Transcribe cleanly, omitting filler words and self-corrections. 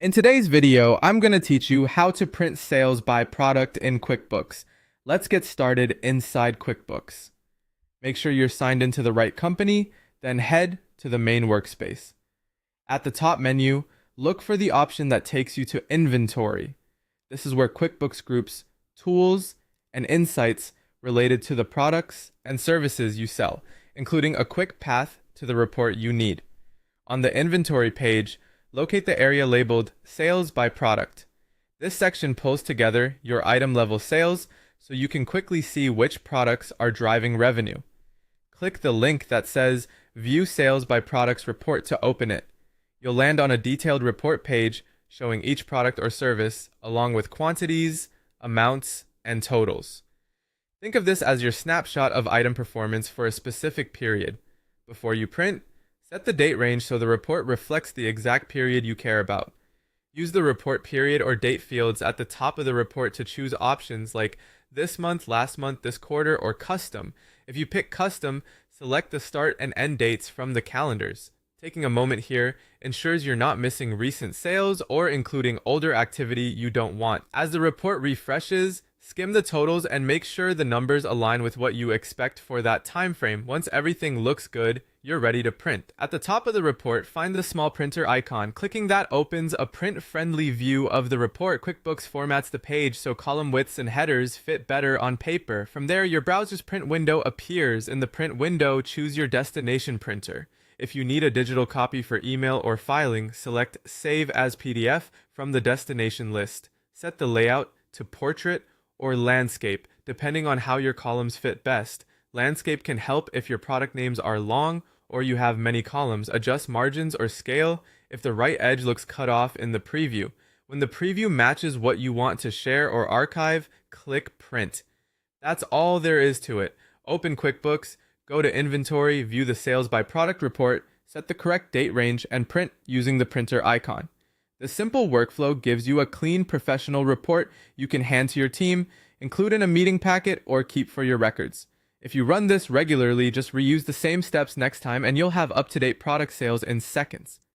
In today's video, I'm going to teach you how to print sales by product in QuickBooks. Let's get started inside QuickBooks. Make sure you're signed into the right company, then head to the main workspace. At the top menu, look for the option that takes you to Inventory. This is where QuickBooks groups tools and insights related to the products and services you sell, including a quick path to the report you need. On the Inventory page, locate the area labeled Sales by Product. This section pulls together your item level sales so you can quickly see which products are driving revenue. Click the link that says View Sales by Products Report to open it. You'll land on a detailed report page showing each product or service along with quantities, amounts, and totals. Think of this as your snapshot of item performance for a specific period. Before you print, set the date range so the report reflects the exact period you care about. Use the report period or date fields at the top of the report to choose options like this month, last month, this quarter, or custom. If you pick custom, select the start and end dates from the calendars. Taking a moment here ensures you're not missing recent sales or including older activity you don't want. As the report refreshes, skim the totals and make sure the numbers align with what you expect for that time frame. Once everything looks good, you're ready to print. At the top of the report, find the small printer icon. Clicking that opens a print-friendly view of the report. QuickBooks formats the page so column widths and headers fit better on paper. From there, your browser's print window appears. In the print window, choose your destination printer. If you need a digital copy for email or filing, select Save as PDF from the destination list. Set the layout to portrait or landscape, depending on how your columns fit best. Landscape can help if your product names are long or you have many columns. Adjust margins or scale if the right edge looks cut off in the preview. When the preview matches what you want to share or archive, click Print. That's all there is to it. Open QuickBooks, go to Inventory, view the Sales by Product report, set the correct date range, and print using the printer icon. The simple workflow gives you a clean, professional report you can hand to your team, include in a meeting packet, or keep for your records. If you run this regularly, just reuse the same steps next time and you'll have up-to-date product sales in seconds.